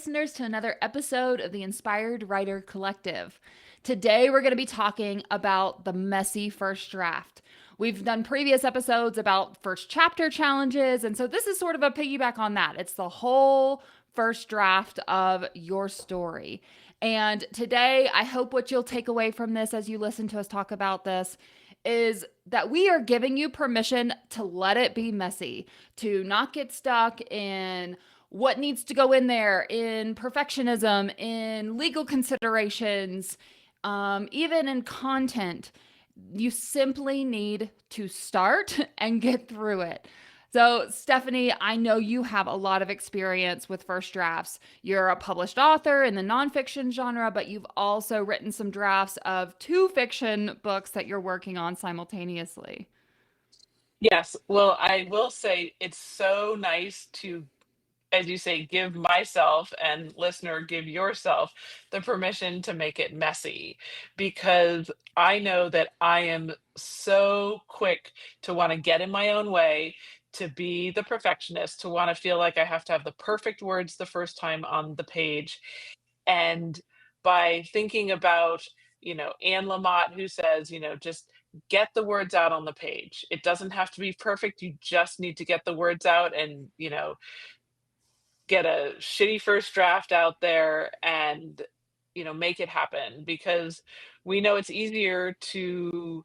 listeners, to another episode of the Inspired Writer Collective. Today, we're going to be talking about the messy first draft. We've done previous episodes about first chapter challenges, and so this is sort of a piggyback on that. It's the whole first draft of your story. And today, I hope what you'll take away from this as you listen to us talk about this is that we are giving you permission to let it be messy, to not get stuck in what needs to go in there, in perfectionism, in legal considerations, even in content. You simply need to start and get through it. So, Stephanie, I know you have a lot of experience with first drafts. You're a published author in the nonfiction genre, but you've also written some drafts of two fiction books that you're working on simultaneously. Yes. Well, I will say it's so nice to, as you say, give myself and listener, give yourself the permission to make it messy because I know that I am so quick to want to get in my own way, to be the perfectionist, to want to feel like I have to have the perfect words the first time on the page. And by thinking about, Anne Lamott, who says, just get the words out on the page. It doesn't have to be perfect. You just need to get the words out and, get a shitty first draft out there and, make it happen because we know it's easier to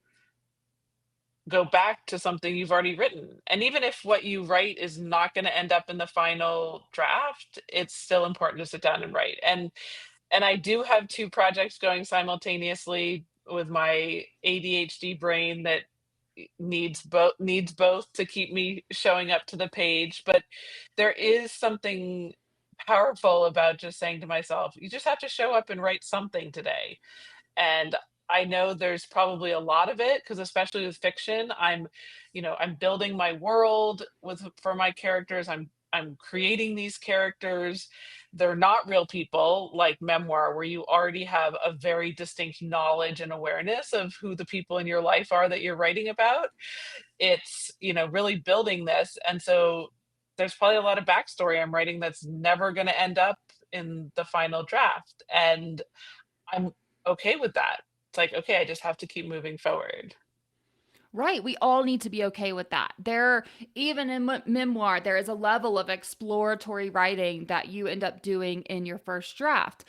go back to something you've already written. And even if what you write is not going to end up in the final draft, it's still important to sit down and write. And I do have two projects going simultaneously with my ADHD brain that needs both to keep me showing up to the page. But there is something powerful about just saying to myself, you just have to show up and write something today. And I know there's probably a lot of it because especially with fiction, I'm building my world with for my characters. I'm creating these characters. They're not real people like memoir, where you already have a very distinct knowledge and awareness of who the people in your life are that you're writing about. It's, really building this. And so there's probably a lot of backstory I'm writing that's never going to end up in the final draft. And I'm okay with that. It's like, okay, I just have to keep moving forward. Right. We all need to be okay with that. Even in memoir, there is a level of exploratory writing that you end up doing in your first draft.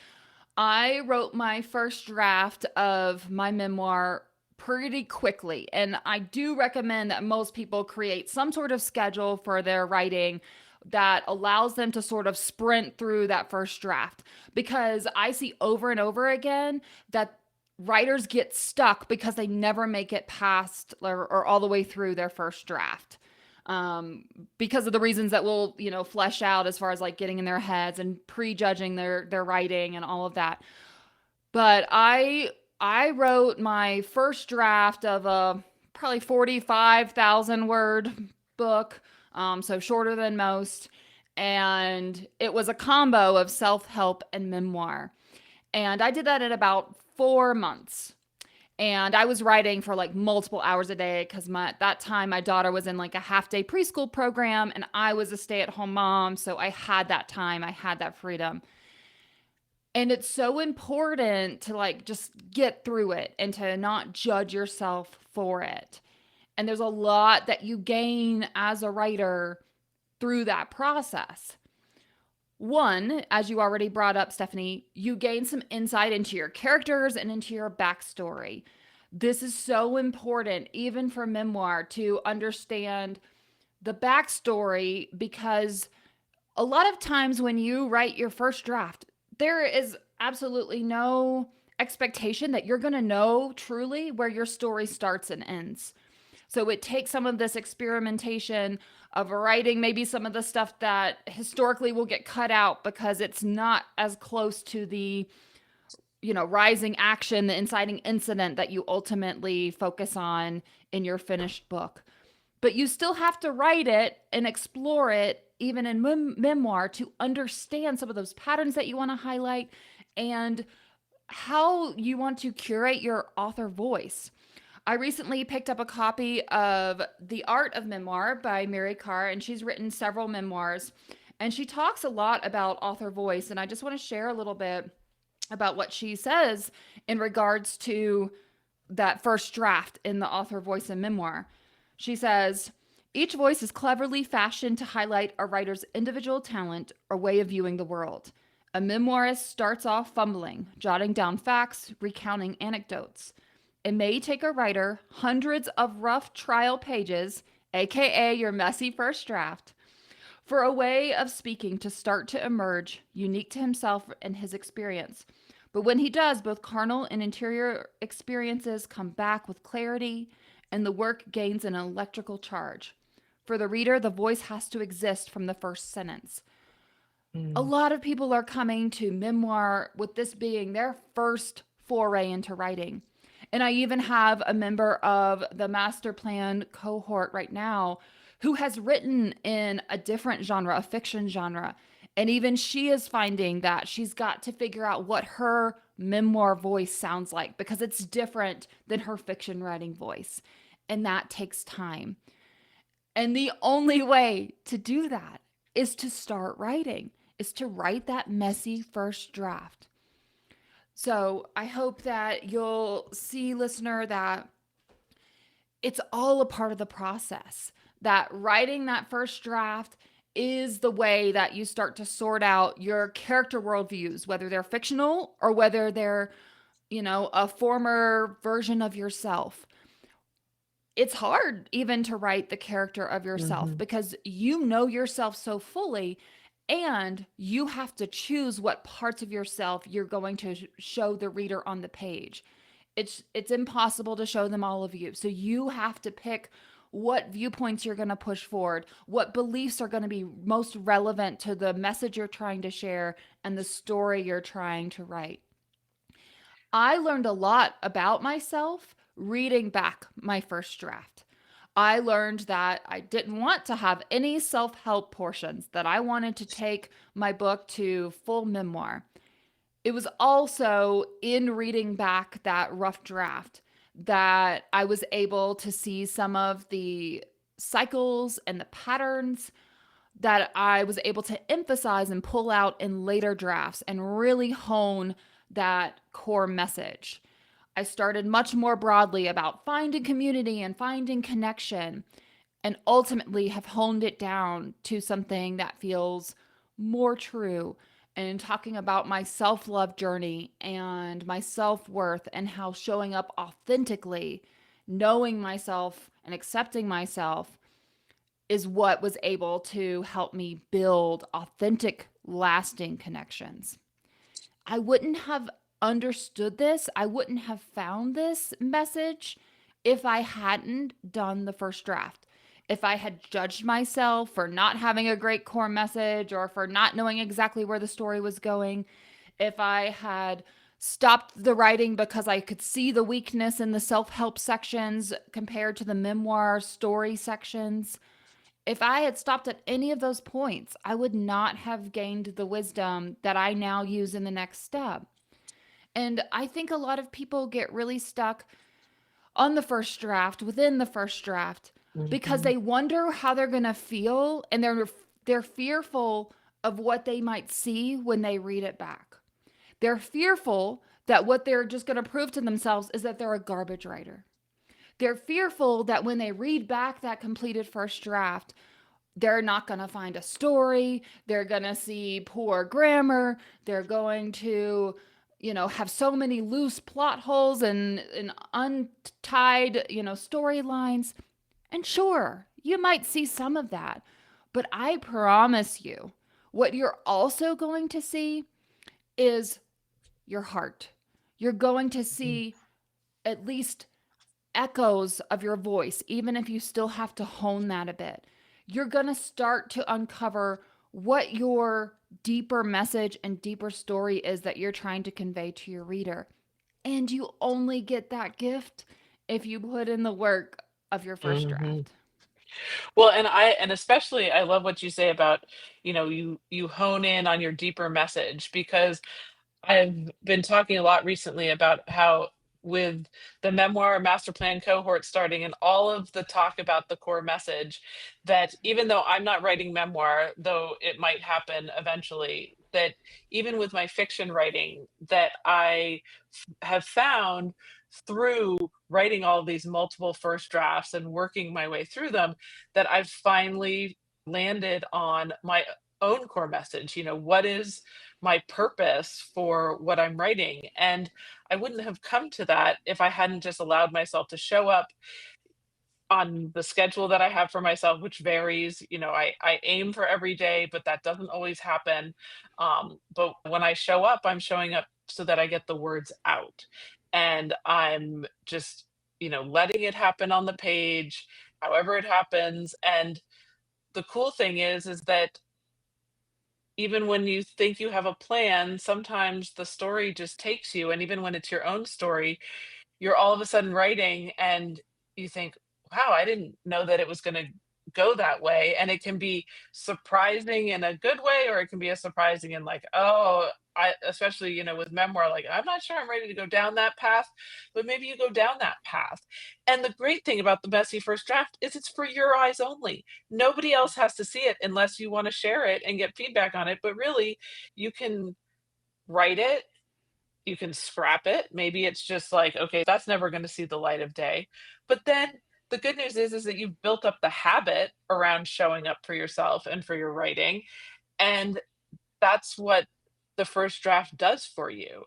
I wrote my first draft of my memoir pretty quickly, and I do recommend that most people create some sort of schedule for their writing that allows them to sort of sprint through that first draft, because I see over and over again that writers get stuck because they never make it past or all the way through their first draft, because of the reasons that we'll flesh out as far as like getting in their heads and prejudging their writing and all of that. But I wrote my first draft of a probably 45,000 word book, so shorter than most, and it was a combo of self-help and memoir. And I did that in about 4 months. And I was writing for like multiple hours a day because at that time my daughter was in like a half day preschool program and I was a stay at home mom. So I had that time, I had that freedom. And it's so important to like just get through it and to not judge yourself for it. And there's a lot that you gain as a writer through that process. One, as you already brought up, Stephanie, you gain some insight into your characters and into your backstory. This is so important, even for memoir, to understand the backstory, because a lot of times when you write your first draft, there is absolutely no expectation that you're going to know truly where your story starts and ends. So it takes some of this experimentation of writing, maybe some of the stuff that historically will get cut out because it's not as close to the rising action, the inciting incident that you ultimately focus on in your finished book. But you still have to write it and explore it, even in memoir, to understand some of those patterns that you want to highlight and how you want to curate your author voice. I recently picked up a copy of The Art of Memoir by Mary Carr, and she's written several memoirs. And she talks a lot about author voice. And I just want to share a little bit about what she says in regards to that first draft in the author voice and memoir. She says, each voice is cleverly fashioned to highlight a writer's individual talent or way of viewing the world. A memoirist starts off fumbling, jotting down facts, recounting anecdotes. It may take a writer hundreds of rough trial pages, aka your messy first draft, for a way of speaking to start to emerge, unique to himself and his experience. But when he does, both carnal and interior experiences come back with clarity, and the work gains an electrical charge. For the reader, the voice has to exist from the first sentence. A Mm. lot of people are coming to memoir with this being their first foray into writing. And I even have a member of the master plan cohort right now who has written in a different genre, a fiction genre. And even she is finding that she's got to figure out what her memoir voice sounds like because it's different than her fiction writing voice. And that takes time. And the only way to do that is to start writing, is to write that messy first draft. So I hope that you'll see, listener, that it's all a part of the process. That writing that first draft is the way that you start to sort out your character worldviews, whether they're fictional or whether they're, a former version of yourself. It's hard even to write the character of yourself Mhm. because you know yourself so fully, and you have to choose what parts of yourself you're going to show the reader on the page. It's impossible to show them all of you. So you have to pick what viewpoints you're going to push forward, what beliefs are going to be most relevant to the message you're trying to share and the story you're trying to write. I learned a lot about myself reading back my first draft. I learned that I didn't want to have any self help portions, that I wanted to take my book to full memoir. It was also in reading back that rough draft that I was able to see some of the cycles and the patterns that I was able to emphasize and pull out in later drafts and really hone that core message. I started much more broadly about finding community and finding connection, and ultimately have honed it down to something that feels more true, and talking about my self love journey and my self worth and how showing up authentically, knowing myself and accepting myself is what was able to help me build authentic, lasting connections. I wouldn't have understood this. I wouldn't have found this message if I hadn't done the first draft. If I had judged myself for not having a great core message or for not knowing exactly where the story was going, if I had stopped the writing because I could see the weakness in the self help sections compared to the memoir story sections, if I had stopped at any of those points, I would not have gained the wisdom that I now use in the next step. And I think a lot of people get really stuck on the first draft, within the first draft, because Mhm. they wonder how they're going to feel, and they're fearful of what they might see when they read it back. They're fearful that what they're just going to prove to themselves is that they're a garbage writer. They're fearful that when they read back that completed first draft, they're not going to find a story. They're going to see poor grammar. They're going to, have so many loose plot holes and untied, storylines. And sure, you might see some of that. But I promise you, what you're also going to see is your heart. You're going to Mm. see at least echoes of your voice, even if you still have to hone that a bit. You're going to start to uncover what your deeper message and deeper story is that you're trying to convey to your reader. And you only get that gift if you put in the work of your first Mhm. draft. Well, and especially I love what you say about, you hone in on your deeper message because I've been talking a lot recently about how with the memoir master plan cohort starting and all of the talk about the core message, that even though I'm not writing memoir, though it might happen eventually, that even with my fiction writing, that I have found through writing all of these multiple first drafts and working my way through them, that I've finally landed on my own core message. What is my purpose for what I'm writing? And I wouldn't have come to that if I hadn't just allowed myself to show up on the schedule that I have for myself, which varies. I aim for every day, but that doesn't always happen. But when I show up, I'm showing up so that I get the words out. And I'm just, letting it happen on the page, however it happens. And the cool thing is that even when you think you have a plan, sometimes the story just takes you. And even when it's your own story, you're all of a sudden writing and you think, wow, I didn't know that it was going to go that way. And it can be surprising in a good way, or it can be a surprising in like, oh, especially, with memoir, like, I'm not sure I'm ready to go down that path, but maybe you go down that path. And the great thing about the messy first draft is it's for your eyes only. Nobody else has to see it unless you want to share it and get feedback on it. But really, you can write it, you can scrap it. Maybe it's just like, okay, that's never going to see the light of day. But then the good news is that you've built up the habit around showing up for yourself and for your writing. And that's what the first draft does for you.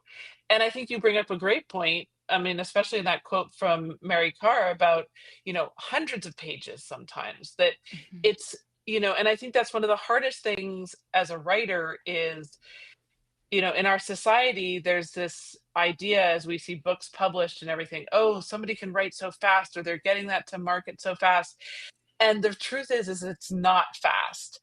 And I think you bring up a great point. I mean, especially in that quote from Mary Carr about, hundreds of pages sometimes, that Mhm. it's, and I think that's one of the hardest things as a writer is, in our society, there's this idea as we see books published and everything, oh, somebody can write so fast, or they're getting that to market so fast. And the truth is it's not fast.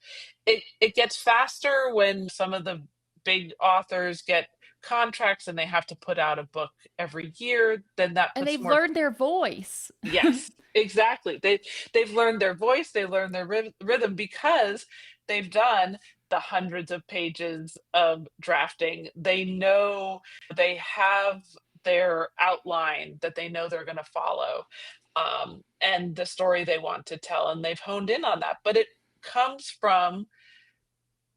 It gets faster when some of the big authors get contracts and they have to put out a book every year. Then that And puts they've more. learned their voice. Yes, exactly. They've learned their voice, they learn their rhythm because they've done the hundreds of pages of drafting. They know, they have their outline that they know they're going to follow, and the story they want to tell, and they've honed in on that. But it comes from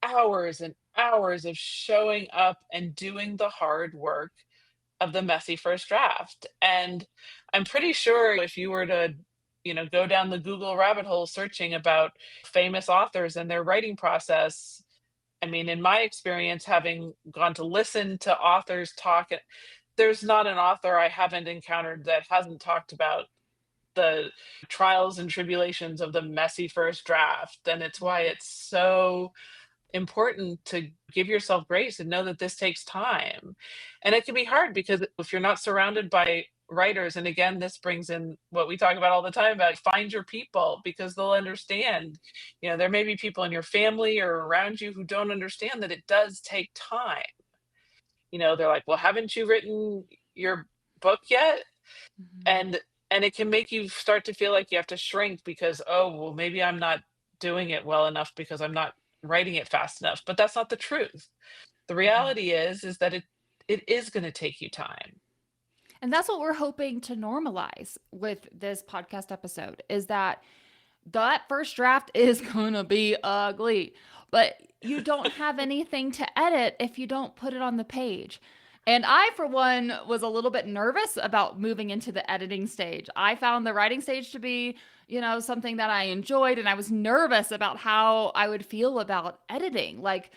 hours and hours of showing up and doing the hard work of the messy first draft. And I'm pretty sure if you were to, go down the Google rabbit hole searching about famous authors and their writing process, I mean, in my experience, having gone to listen to authors talk, there's not an author I haven't encountered that hasn't talked about the trials and tribulations of the messy first draft. And it's why it's so important to give yourself grace and know that this takes time. And it can be hard because if you're not surrounded by writers, and again, this brings in what we talk about all the time about find your people because they'll understand. There may be people in your family or around you who don't understand that it does take time. They're like, well, haven't you written your book yet? Mhm. And it can make you start to feel like you have to shrink because, oh, well, maybe I'm not doing it well enough because I'm not writing it fast enough. But that's not the truth. The Mhm. reality is that it is going to take you time. And that's what we're hoping to normalize with this podcast episode is that first draft is going to be ugly, but you don't have anything to edit if you don't put it on the page. And I, for one, was a little bit nervous about moving into the editing stage. I found the writing stage to be, something that I enjoyed, and I was nervous about how I would feel about editing. Like,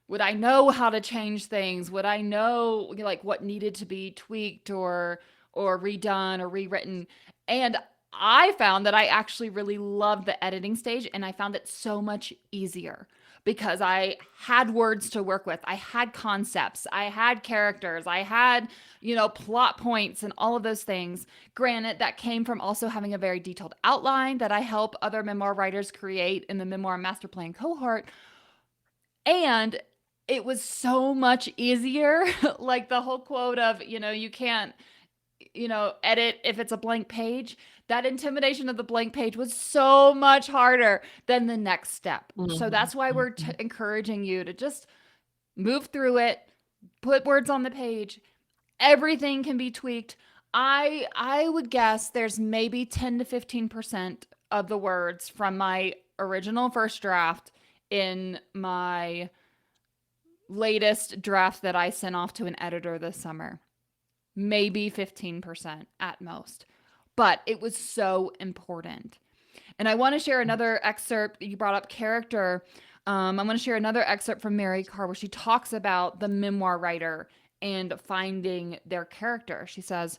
would I know how to change things? Would I know like what needed to be tweaked or redone or rewritten? And I found that I actually really loved the editing stage and I found it so much easier because I had words to work with. I had concepts, I had characters, I had, plot points and all of those things. Granted, that came from also having a very detailed outline that I help other memoir writers create in the memoir master plan cohort. And it was so much easier. Like the whole quote of, you can't, edit if it's a blank page. That intimidation of the blank page was so much harder than the next step. So Mhm, that's why we're mhm. encouraging you to just move through it, put words on the page. Everything can be tweaked. I would guess there's maybe 10 to 15% of the words from my original first draft in my latest draft that I sent off to an editor this summer. Maybe 15% at most. But it was so important. And I want to share another excerpt. You brought up character. I want to share another excerpt from Mary Carr where she talks about the memoir writer and finding their character. She says,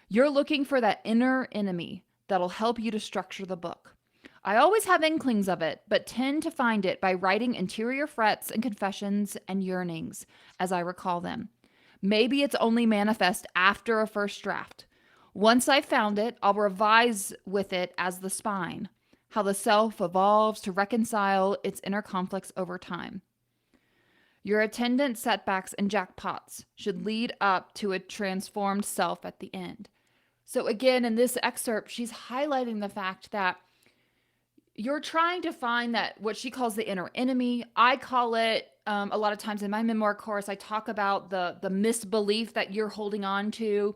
"You're looking for that inner enemy that'll help you to structure the book. I always have inklings of it, but tend to find it by writing interior frets and confessions and yearnings as I recall them. Maybe it's only manifest after a first draft. Once I've found it, I'll revise with it as the spine, how the self evolves to reconcile its inner conflicts over time. Your attendant setbacks and jackpots should lead up to a transformed self at the end." So, again, in this excerpt, she's highlighting the fact that you're trying to find that what she calls the inner enemy. I call it a lot of times in my memoir course. I talk about the misbelief that you're holding on to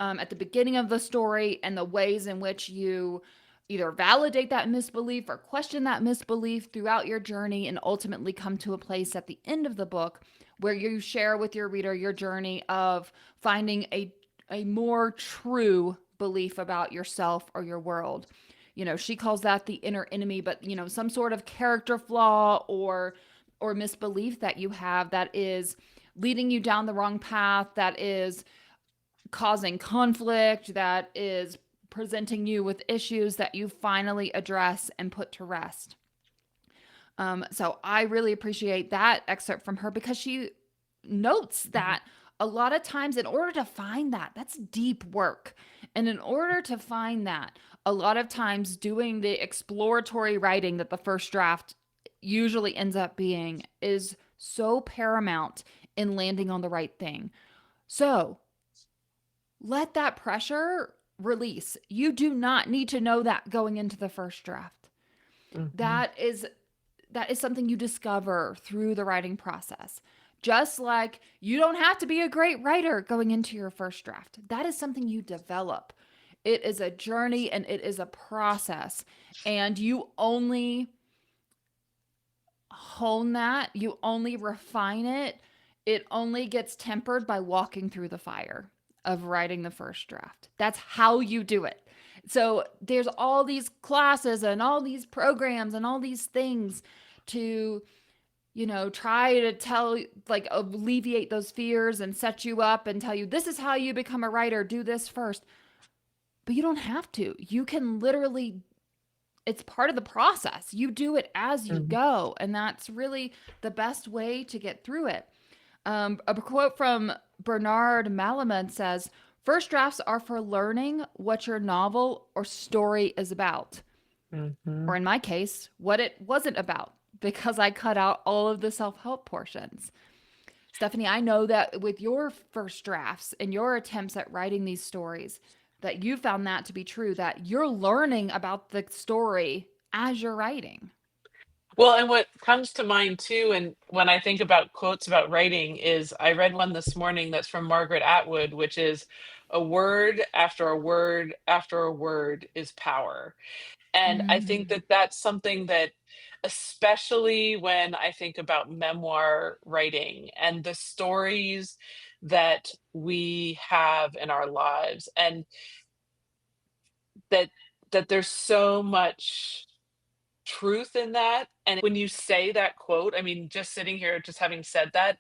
at the beginning of the story, and the ways in which you either validate that misbelief or question that misbelief throughout your journey, and ultimately come to a place at the end of the book where you share with your reader your journey of finding a more true belief about yourself or your world. She calls that the inner enemy, but some sort of character flaw or misbelief that you have that is leading you down the wrong path, that is causing conflict, that is presenting you with issues that you finally address and put to rest. So I really appreciate that excerpt from her, because she notes Mhm. that a lot of times, in order to find that, that's deep work. And in order to find that, a lot of times doing the exploratory writing that the first draft usually ends up being is so paramount in landing on the right thing. So let that pressure release. You do not need to know that going into the first draft. Mhm. That is something you discover through the writing process. Just like you don't have to be a great writer going into your first draft. That is something you develop. It is a journey and it is a process. And you only hone that, you only refine it. It only gets tempered by walking through the fire of writing the first draft. That's how you do it. So there's all these classes and all these programs and all these things to, try to tell, like, alleviate those fears and set you up and tell you this is how you become a writer, do this first. But you don't have to. You can literally, it's part of the process. You do it as you Mhm. go, and that's really the best way to get through it. A quote from Bernard Malamud says, "First drafts are for learning what your novel or story is about." Or Mhm. in my case, what it wasn't about, because I cut out all of the self help portions. Stephanie, I know that with your first drafts and your attempts at writing these stories, that you found that to be true, that you're learning about the story as you're writing. Well, and what comes to mind too, and when I think about quotes about writing, is I read one this morning that's from Margaret Atwood, which is a word after a word after a word is power. And I think Mm, that that's something that, especially when I think about memoir writing and the stories that we have in our lives, and that there's so much truth in that. And when you say that quote, I mean, just sitting here, just having said that,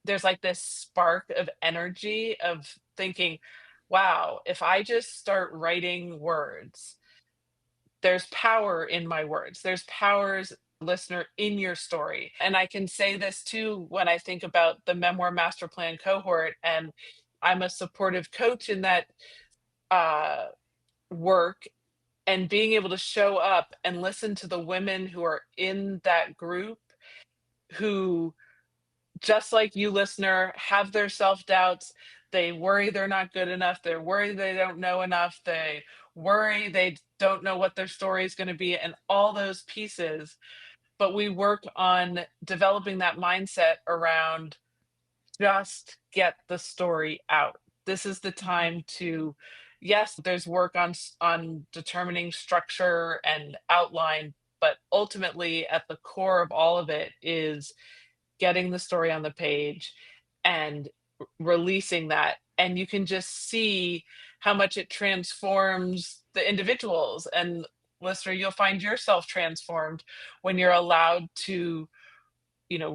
there's like this spark of energy of thinking, wow, if I just start writing words, there's power in my words. There's powers, listener, in your story. And I can say this too when I think about the Memoir Master Plan cohort, and I'm a supportive coach in that uh, work, and being able to show up and listen to the women who are in that group, who, just like you, listener, have their self doubts. They worry they're not good enough. They worry they don't know enough. They worry they don't know what their story is going to be, and all those pieces. But we work on developing that mindset around just get the story out. This is the Mhm. time to, yes, there's work on on determining structure and outline, but ultimately at the core of all of it is getting the story on the page and releasing that, and you can just see how much it transforms the individuals. And listener, you'll find yourself transformed when you're allowed to,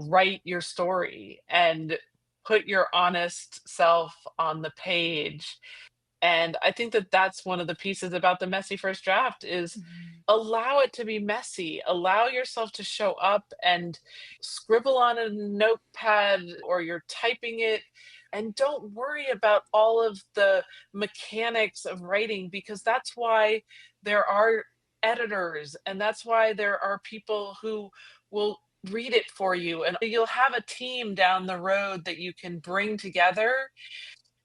write your story and put your honest self on the page. And I think that that's one of the pieces about the messy first draft is Mhm. allow it to be messy. Allow yourself to show up and scribble on a notepad or you're typing it, and don't worry about all of the mechanics of writing, because that's why there are editors and that's why there are people who will read it for you, and you'll have a team down the road that you can bring together.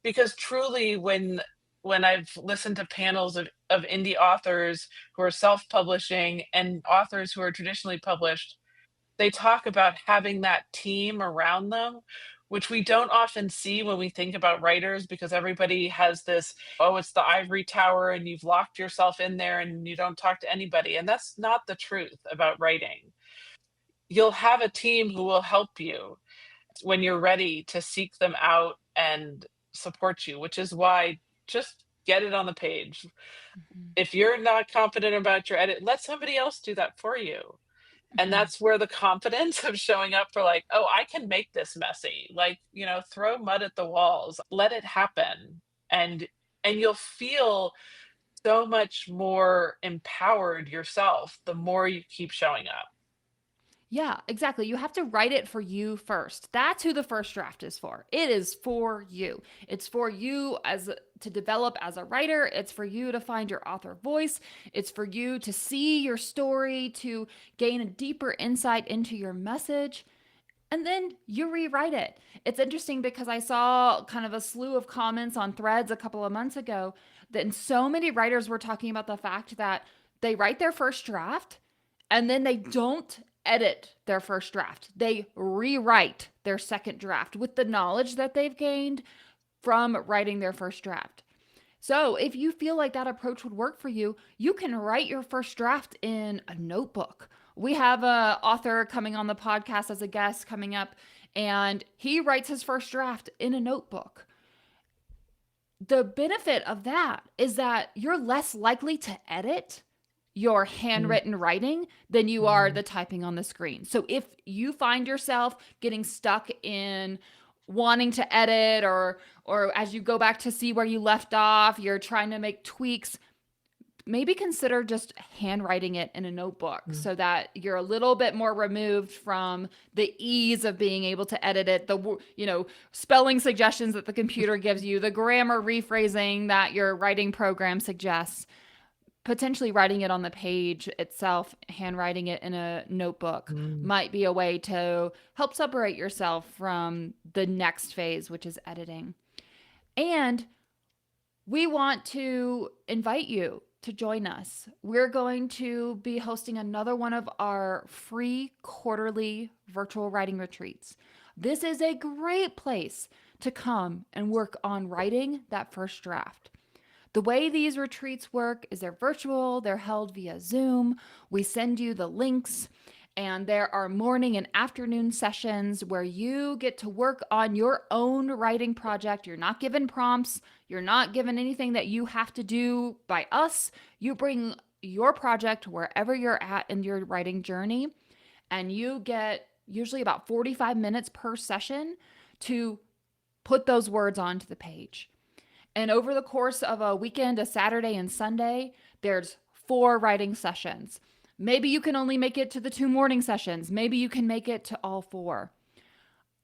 Because truly, when I've listened to panels of indie authors who are self-publishing and authors who are traditionally published, they talk about having that team around them, which we don't often see when we think about writers, because everybody has this, oh, it's the ivory tower and you've locked yourself in there and you don't talk to anybody. And that's not the truth about writing. You'll have a team who will help you when you're ready to seek them out and support you, which is why just get it on the page. Mhm. If you're not confident about your edit, let somebody else do that for you. And Mhm. that's where the confidence of showing up for, like, oh, I can make this messy. Like, throw mud at the walls, let it happen. And you'll feel so much more empowered yourself the more you keep showing up. Yeah, exactly. You have to write it for you first. That's who the first draft is for. It is for you. It's for you to develop as a writer. It's for you to find your author voice. It's for you to see your story, to gain a deeper insight into your message, and then you rewrite it. It's interesting because I saw kind of a slew of comments on threads a couple of months ago that so many writers were talking about the fact that they write their first draft and then they don't edit their first draft. They rewrite their second draft with the knowledge that they've gained from writing their first draft. So, if you feel like that approach would work for you, you can write your first draft in a notebook. We have a author coming on the podcast as a guest coming up, and he writes his first draft in a notebook. The benefit of that is that you're less likely to edit your handwritten writing than you are Mhm. the typing on the screen. So if you find yourself getting stuck in wanting to edit, or as you go back to see where you left off, you're trying to make tweaks, maybe consider just handwriting it in a notebook Mhm. so that you're a little bit more removed from the ease of being able to edit it, spelling suggestions that the computer gives you, the grammar rephrasing that your writing program suggests. Potentially writing it on the page itself, handwriting it in a notebook Mhm. might be a way to help separate yourself from the next phase, which is editing. And we want to invite you to join us. We're going to be hosting another one of our free quarterly virtual writing retreats. This is a great place to come and work on writing that first draft. The way these retreats work is they're virtual, they're held via Zoom. We send you the links, and there are morning and afternoon sessions where you get to work on your own writing project. You're not given prompts, you're not given anything that you have to do by us. You bring your project wherever you're at in your writing journey, and you get usually about 45 minutes per session to put those words onto the page. And over the course of a weekend, a Saturday and Sunday, there's 4 writing sessions. Maybe you can only make it to the 2 morning sessions. Maybe you can make it to all 4.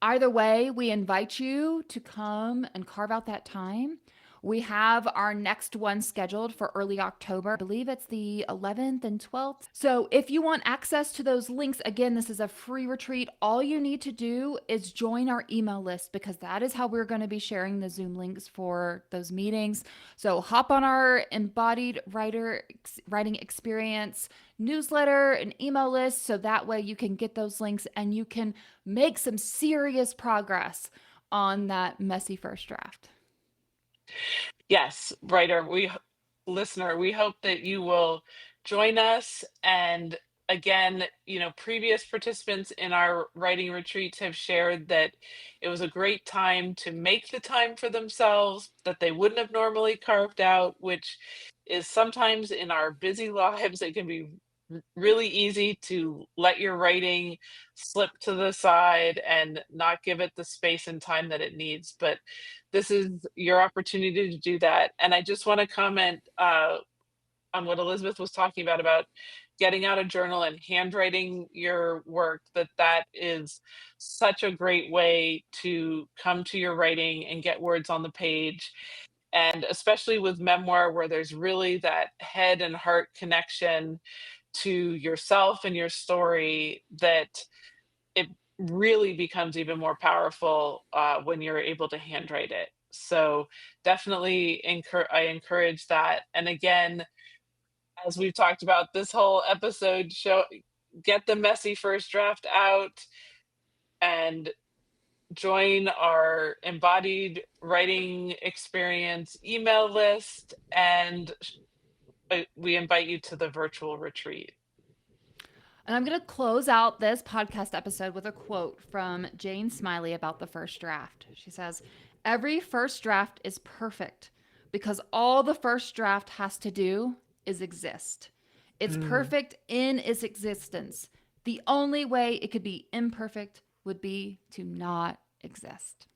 Either way, we invite you to come and carve out that time. We have our next one scheduled for early October. I believe it's the 11th and 12th. So, if you want access to those links, again, this is a free retreat. All you need to do is join our email list, because that is how we're going to be sharing the Zoom links for those meetings. So, hop on our embodied writing experience newsletter and email list so that way you can get those links and you can make some serious progress on that messy first draft. Yes, writer, listener, we hope that you will join us. And again, previous participants in our writing retreats have shared that it was a great time to make the time for themselves that they wouldn't have normally carved out, which is sometimes in our busy lives, it can be really easy to let your writing slip to the side and not give it the space and time that it needs. But this is your opportunity to do that. And I just want to comment on what Elizabeth was talking about getting out a journal and handwriting your work, that is such a great way to come to your writing and get words on the page. And especially with memoir, where there's really that head and heart connection to yourself and your story, that it really becomes even more powerful when you're able to handwrite it. So definitely I encourage that. And again, as we've talked about this whole episode, get the messy first draft out and join our embodied writing experience email list. And we invite you to the virtual retreat. And I'm going to close out this podcast episode with a quote from Jane Smiley about the first draft. She says, "Every first draft is perfect because all the first draft has to do is exist. It's Mm. perfect in its existence. The only way it could be imperfect would be to not exist."